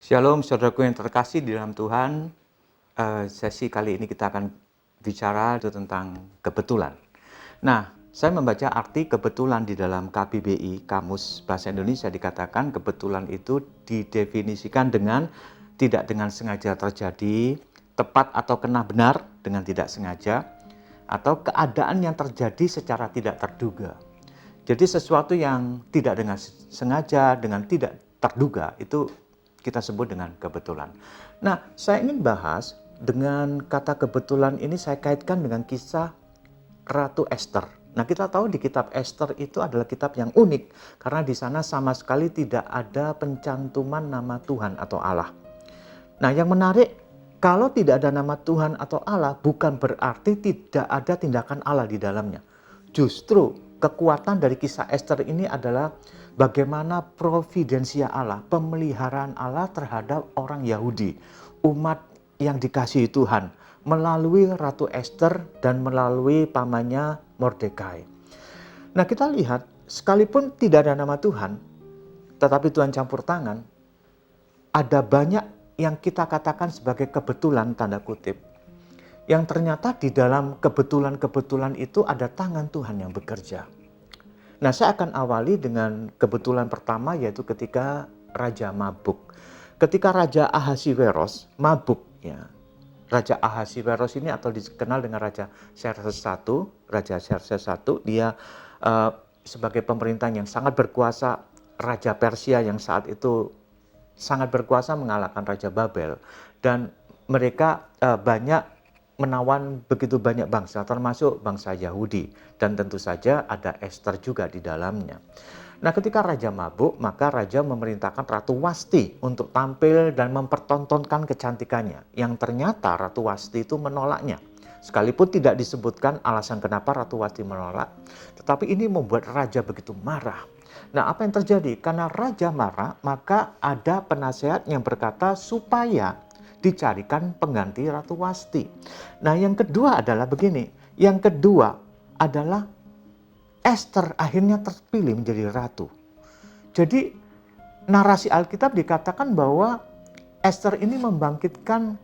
Shalom saudaraku yang terkasih di dalam Tuhan. Sesi kali ini kita akan bicara itu tentang kebetulan. Nah, saya membaca arti kebetulan di dalam KBBI, Kamus Bahasa Indonesia, dikatakan kebetulan itu didefinisikan dengan tidak dengan sengaja terjadi, tepat atau kena benar dengan tidak sengaja, atau keadaan yang terjadi secara tidak terduga. Jadi sesuatu yang tidak dengan sengaja, dengan tidak terduga, itu kita sebut dengan kebetulan. Nah, saya ingin bahas dengan kata kebetulan ini, saya kaitkan dengan kisah Ratu Esther. Nah, kita tahu di kitab Esther itu adalah kitab yang unik karena di sana sama sekali tidak ada pencantuman nama Tuhan atau Allah. Nah, yang menarik, kalau tidak ada nama Tuhan atau Allah bukan berarti tidak ada tindakan Allah di dalamnya. Justru kekuatan dari kisah Esther ini adalah bagaimana providensia Allah, pemeliharaan Allah terhadap orang Yahudi, umat yang dikasihi Tuhan, melalui Ratu Esther dan melalui pamannya Mordekai. Nah, kita lihat, sekalipun tidak ada nama Tuhan, tetapi Tuhan campur tangan, ada banyak yang kita katakan sebagai kebetulan tanda kutip, yang ternyata di dalam kebetulan-kebetulan itu ada tangan Tuhan yang bekerja. Nah, saya akan awali dengan kebetulan pertama, yaitu ketika Raja mabuk. Ketika Raja Ahasiweros mabuk, ya. Raja Ahasiweros ini atau dikenal dengan Raja Xerxes I, Raja Xerxes I, dia sebagai pemerintah yang sangat berkuasa, Raja Persia yang saat itu sangat berkuasa mengalahkan Raja Babel, dan mereka banyak menawan begitu banyak bangsa, termasuk bangsa Yahudi, dan tentu saja ada Esther juga di dalamnya. Nah, ketika raja mabuk, maka raja memerintahkan Ratu Wasti untuk tampil dan mempertontonkan kecantikannya, yang ternyata Ratu Wasti itu menolaknya. Sekalipun tidak disebutkan alasan kenapa Ratu Wasti menolak, tetapi ini membuat raja begitu marah. Nah, apa yang terjadi? Karena raja marah, maka ada penasehat yang berkata supaya dicarikan pengganti Ratu Wasti. Nah, yang kedua adalah begini. Yang kedua adalah Esther akhirnya terpilih menjadi ratu. Jadi narasi Alkitab dikatakan bahwa Esther ini membangkitkan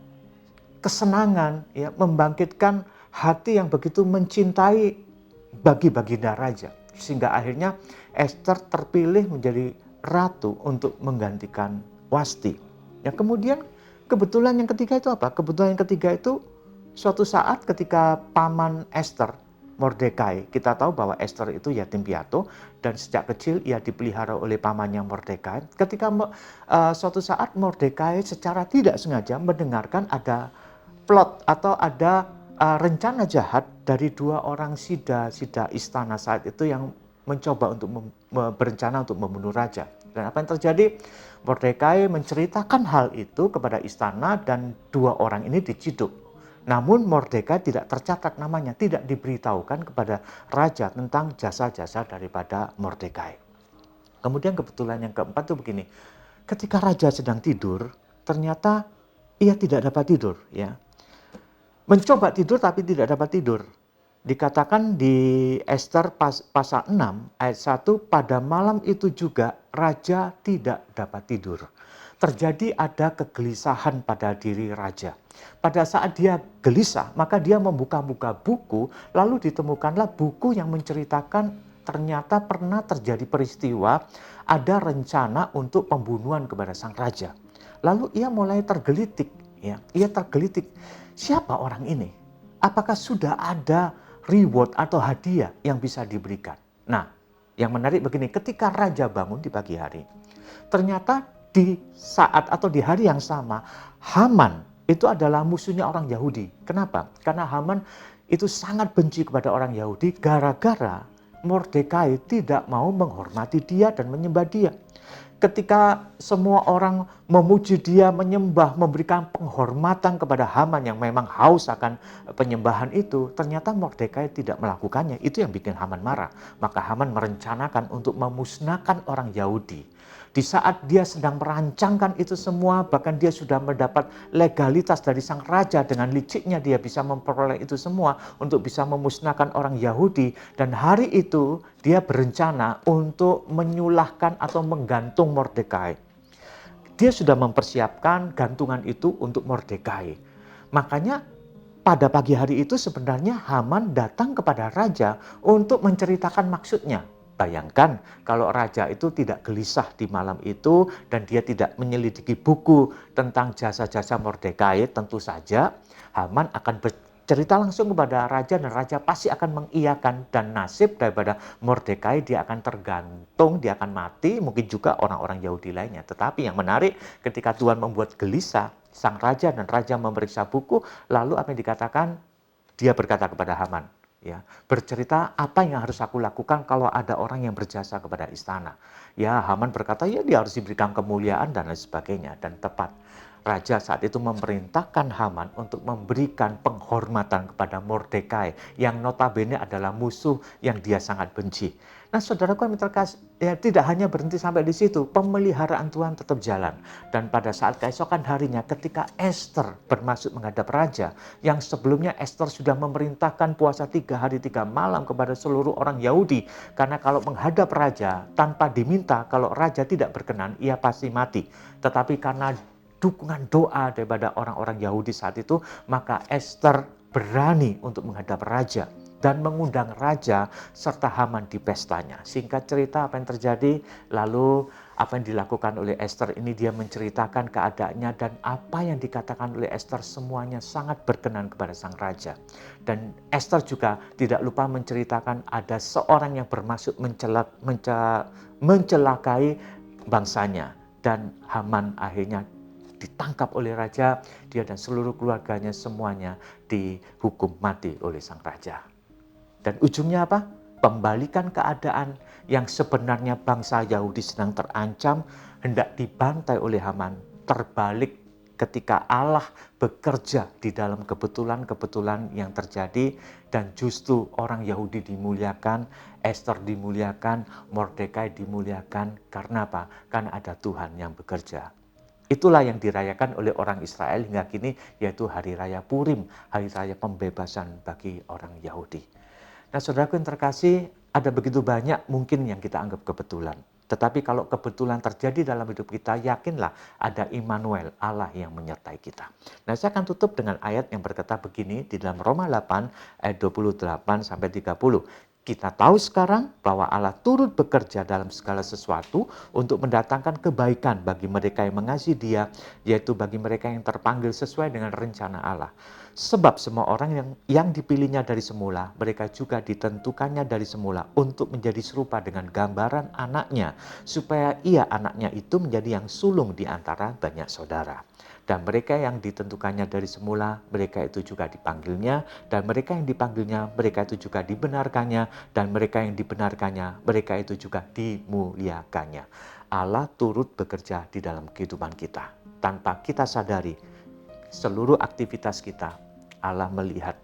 kesenangan, ya, membangkitkan hati yang begitu mencintai bagi baginda raja, sehingga akhirnya Esther terpilih menjadi ratu untuk menggantikan Wasti. Ya, kemudian kebetulan yang ketiga itu apa? Kebetulan yang ketiga itu suatu saat ketika paman Esther, Mordekai, kita tahu bahwa Esther itu yatim piatu dan sejak kecil ia dipelihara oleh pamannya Mordekai. Ketika suatu saat Mordekai secara tidak sengaja mendengarkan ada plot atau ada rencana jahat dari dua orang sida istana saat itu yang mencoba untuk berencana untuk membunuh raja. Dan apa yang terjadi? Mordekai menceritakan hal itu kepada istana dan dua orang ini diciduk. Namun Mordekai tidak tercatat namanya, tidak diberitahukan kepada raja tentang jasa-jasa daripada Mordekai. Kemudian kebetulan yang keempat itu begini. Ketika raja sedang tidur, ternyata ia tidak dapat tidur, ya. Mencoba tidur tapi tidak dapat tidur. Dikatakan di Esther pasal 6 ayat 1, pada malam itu juga raja tidak dapat tidur. Terjadi ada kegelisahan pada diri raja. Pada saat dia gelisah, maka dia membuka-buka buku, lalu ditemukanlah buku yang menceritakan ternyata pernah terjadi peristiwa, ada rencana untuk pembunuhan kepada sang raja. Lalu ia mulai tergelitik, ya. Ia tergelitik. Siapa orang ini? Apakah sudah ada reward atau hadiah yang bisa diberikan? Nah, yang menarik begini, ketika raja bangun di pagi hari, ternyata di saat atau di hari yang sama, Haman itu adalah musuhnya orang Yahudi. Kenapa? Karena Haman itu sangat benci kepada orang Yahudi gara-gara Mordekai tidak mau menghormati dia dan menyembah dia. Ketika semua orang memuji dia, menyembah, memberikan penghormatan kepada Haman yang memang haus akan penyembahan itu, ternyata Mordekai tidak melakukannya. Itu yang bikin Haman marah. Maka Haman merencanakan untuk memusnahkan orang Yahudi. Di saat dia sedang merancangkan itu semua, bahkan dia sudah mendapat legalitas dari sang raja, dengan liciknya dia bisa memperoleh itu semua untuk bisa memusnahkan orang Yahudi. Dan hari itu dia berencana untuk menyulahkan atau menggantung Mordekai. dia sudah mempersiapkan gantungan itu untuk Mordekai. Makanya pada pagi hari itu sebenarnya Haman datang kepada raja untuk menceritakan maksudnya. Bayangkan kalau raja itu tidak gelisah di malam itu dan dia tidak menyelidiki buku tentang jasa-jasa Mordekai, tentu saja Haman akan bercerita langsung kepada raja dan raja pasti akan mengiyakan, dan nasib daripada Mordekai dia akan tergantung, dia akan mati, mungkin juga orang-orang Yahudi lainnya. Tetapi yang menarik ketika Tuhan membuat gelisah sang raja dan raja memeriksa buku, lalu apa yang dikatakan? Dia berkata kepada Haman, ya, bercerita apa yang harus aku lakukan kalau ada orang yang berjasa kepada istana. Ya, Haman berkata, ya dia harus diberikan kemuliaan dan lain sebagainya. Dan tepat, raja saat itu memerintahkan Haman untuk memberikan penghormatan kepada Mordekai yang notabene adalah musuh yang dia sangat benci. Nah, saudaraku yang terkasih, ya tidak hanya berhenti sampai di situ, pemeliharaan Tuhan tetap jalan. Dan pada saat keesokan harinya ketika Esther bermaksud menghadap raja, yang sebelumnya Esther sudah memerintahkan puasa 3 hari 3 malam kepada seluruh orang Yahudi, karena kalau menghadap raja tanpa diminta, kalau raja tidak berkenan, ia pasti mati. Tetapi karena dukungan doa daripada orang-orang Yahudi saat itu, maka Esther berani untuk menghadap raja dan mengundang raja serta Haman di pestanya. Singkat cerita apa yang terjadi, lalu apa yang dilakukan oleh Esther ini, dia menceritakan keadaannya, dan apa yang dikatakan oleh Esther semuanya sangat berkenan kepada sang raja. Dan Esther juga tidak lupa menceritakan ada seorang yang bermaksud mencelakai bangsanya, dan Haman akhirnya ditangkap oleh raja, dia dan seluruh keluarganya semuanya dihukum mati oleh sang raja. Dan ujungnya apa? Pembalikan keadaan yang sebenarnya bangsa Yahudi sedang terancam, hendak dibantai oleh Haman, terbalik ketika Allah bekerja di dalam kebetulan-kebetulan yang terjadi, dan justru orang Yahudi dimuliakan, Esther dimuliakan, Mordekai dimuliakan. Karena apa? Karena ada Tuhan yang bekerja. Itulah yang dirayakan oleh orang Israel hingga kini, yaitu Hari Raya Purim, Hari Raya Pembebasan bagi orang Yahudi. Nah, saudaraku yang terkasih, ada begitu banyak mungkin yang kita anggap kebetulan. Tetapi kalau kebetulan terjadi dalam hidup kita, yakinlah ada Immanuel, Allah yang menyertai kita. Nah, saya akan tutup dengan ayat yang berkata begini di dalam Roma 8 ayat 28 sampai 30. Kita tahu sekarang bahwa Allah turut bekerja dalam segala sesuatu untuk mendatangkan kebaikan bagi mereka yang mengasihi Dia, yaitu bagi mereka yang terpanggil sesuai dengan rencana Allah. Sebab semua orang yang dipilihnya dari semula, mereka juga ditentukannya dari semula untuk menjadi serupa dengan gambaran anaknya, supaya ia anaknya itu menjadi yang sulung di antara banyak saudara. Dan mereka yang ditentukannya dari semula, mereka itu juga dipanggilnya, dan mereka yang dipanggilnya, mereka itu juga dibenarkannya, dan mereka yang dibenarkannya, mereka itu juga dimuliakannya. Allah turut bekerja di dalam kehidupan kita. Tanpa kita sadari, seluruh aktivitas kita, Allah melihat.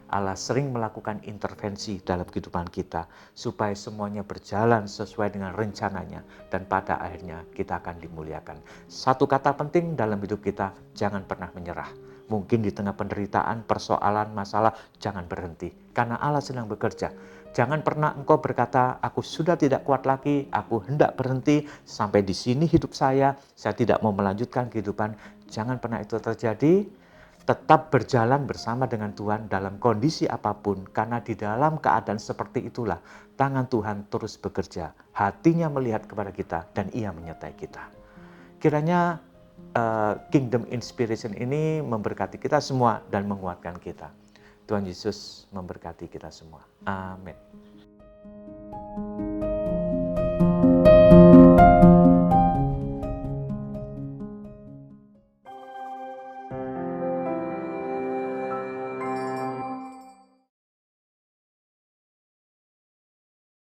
Allah sering melakukan intervensi dalam kehidupan kita supaya semuanya berjalan sesuai dengan rencananya, dan pada akhirnya kita akan dimuliakan. Satu kata penting dalam hidup kita, jangan pernah menyerah. Mungkin di tengah penderitaan, persoalan, masalah, jangan berhenti karena Allah sedang bekerja. Jangan pernah engkau berkata, aku sudah tidak kuat lagi, aku hendak berhenti, sampai di sini hidup saya tidak mau melanjutkan kehidupan. Jangan pernah itu terjadi. Tetap berjalan bersama dengan Tuhan dalam kondisi apapun, karena di dalam keadaan seperti itulah tangan Tuhan terus bekerja. Hatinya melihat kepada kita dan Ia menyertai kita. Kiranya Kingdom Inspiration ini memberkati kita semua dan menguatkan kita. Tuhan Yesus memberkati kita semua. Amin.